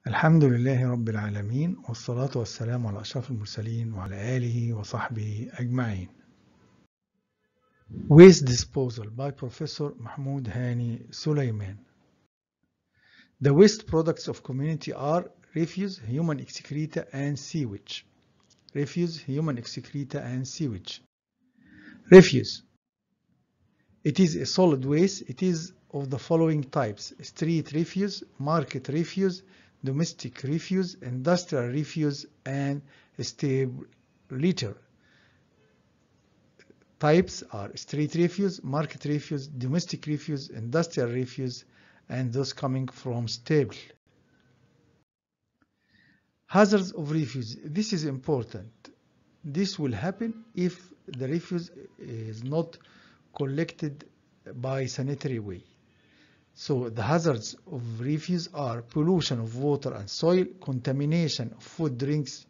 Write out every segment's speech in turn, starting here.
الحمد لله رب العالمين والصلاة والسلام على أشرف المرسلين وعلى آله وصحبه أجمعين. Waste Disposal by Professor Mahmoud Hani Sulaiman. The waste products of community are refuse, human excreta, and sewage. Refuse, human excreta, and sewage. Refuse. It is a solid waste. It is of the following types: street refuse, market refuse, domestic refuse, industrial refuse, and stable litter. Types are street refuse, market refuse, domestic refuse, industrial refuse, and those coming from stable. Hazards of refuse. This is important. This will happen if the refuse is not collected by sanitary way. So the hazards of refuse are pollution of water and soil, contamination of food drinks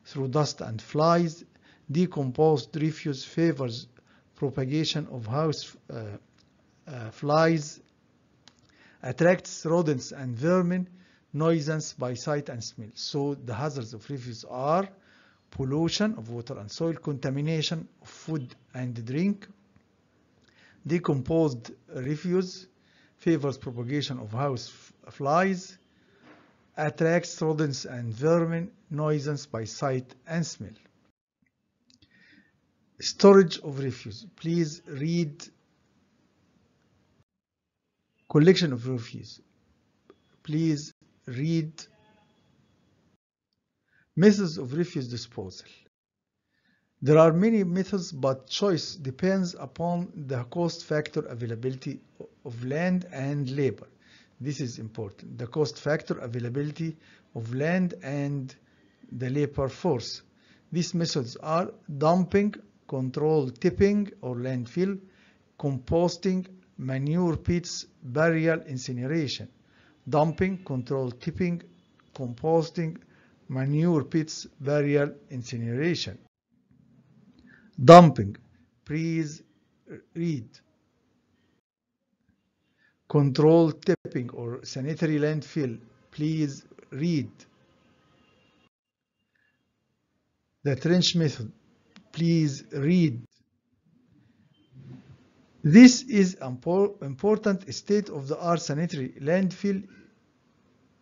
through dust and flies. Decomposed refuse favors propagation of house flies, attracts rodents and vermin, nuisance by sight and smell. So the hazards of refuse are pollution of water and soil, contamination of food and drink. Decomposed refuse favors propagation of house flies, attracts rodents and vermin, nuisance by sight and smell. Storage of refuse. Please read. Collection of refuse. Please read. Methods of refuse disposal. There are many methods, but choice depends upon the cost factor, availability of land and labor. This is important. The cost factor, availability of land and the labor force. These methods are dumping, controlled tipping or landfill, composting, manure pits, burial, incineration. Dumping, controlled tipping, composting, manure pits, burial, incineration. Dumping. Please read. Controlled tipping or sanitary landfill. Please read. The trench method. Please read. This is important state-of-the-art sanitary landfill.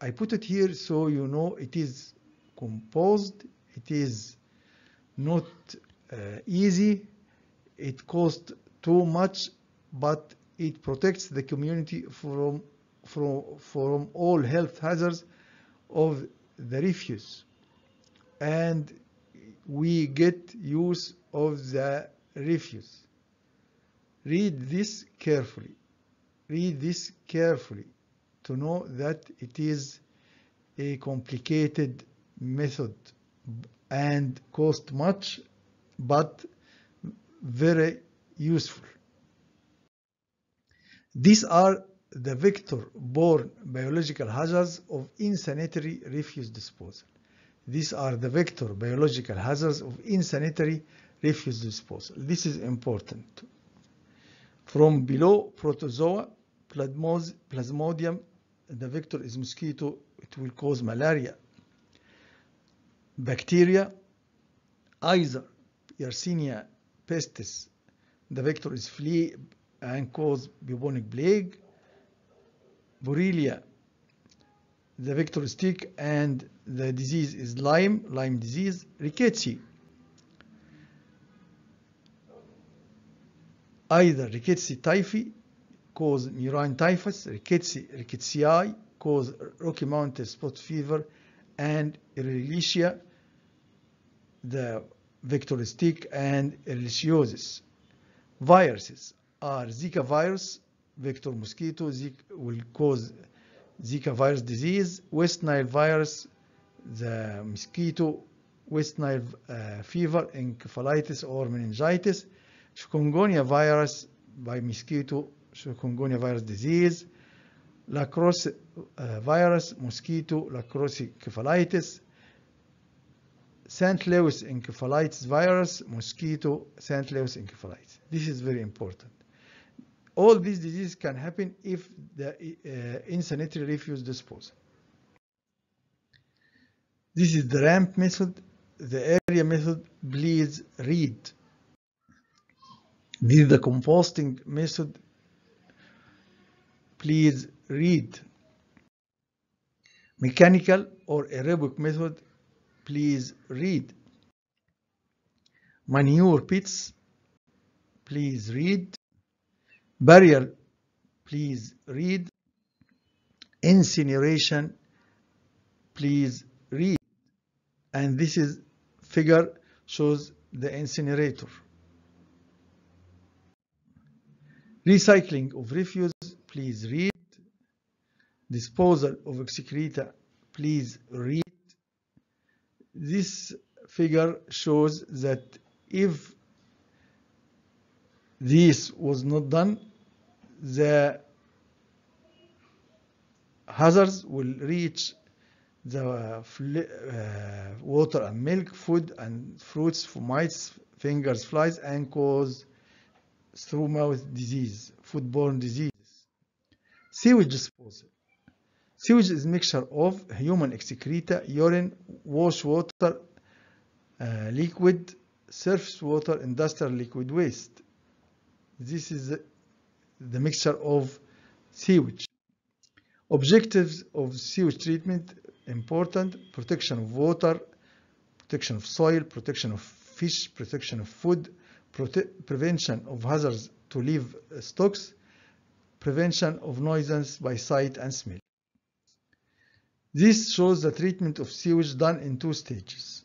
I put it here so you know it is composed. It is not easy. It costs too much, but it protects the community from all health hazards of the refuse, and we get use of the refuse. Read this carefully. Read this carefully to know that it is a complicated method and cost much, but very useful. These are the vector-borne biological hazards of insanitary refuse disposal. These are the vector biological hazards of insanitary refuse disposal. This is important. From below, protozoa, plasmodium, the vector is mosquito, it will cause malaria. Bacteria, either Yersinia pestis, the vector is flea and cause bubonic plague. Borrelia, the vector is tick and the disease is Lyme disease. Rickettsia, either Rickettsia typhi cause murine typhus, Rickettsiae cause Rocky Mountain spot fever, and Ehrlichia, the vector is tick and Ehrlichiosis. Viruses are Zika virus, vector mosquito, will cause Zika virus disease. West Nile virus, the mosquito, West Nile fever, encephalitis or meningitis. Chikungunya virus by mosquito, chikungunya virus disease. La Crosse virus, mosquito, La Crosse encephalitis. St. Louis encephalitis virus, mosquito, St. Louis encephalitis. This is very important. All these diseases can happen if the insanitary refuse disposal. This is the ramp method. The area method, please read. This is the composting method. Please read. Mechanical or aerobic method, please read. Manure pits, please read. Barrier, please read. Incineration, please read. And this is figure shows the incinerator. Recycling of refuse, please read. Disposal of excreta, please read. This figure shows that if this was not done, the hazards will reach the water and milk, food and fruits for mites, fingers, flies, and cause through mouth disease, foodborne diseases. Sewage disposal. Sewage is a mixture of human excreta, urine, wash water, liquid, surface water, industrial liquid waste. This is the mixture of sewage. Objectives of sewage treatment important: protection of water, protection of soil, protection of fish, protection of food, prevention of hazards to livestocks, prevention of nuisance by sight and smell. This shows the treatment of sewage done in 2 stages.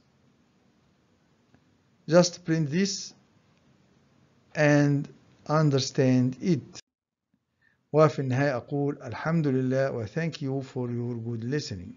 Just print this and understand it. وفي النهاية أقول الحمد لله و thank you for your good listening.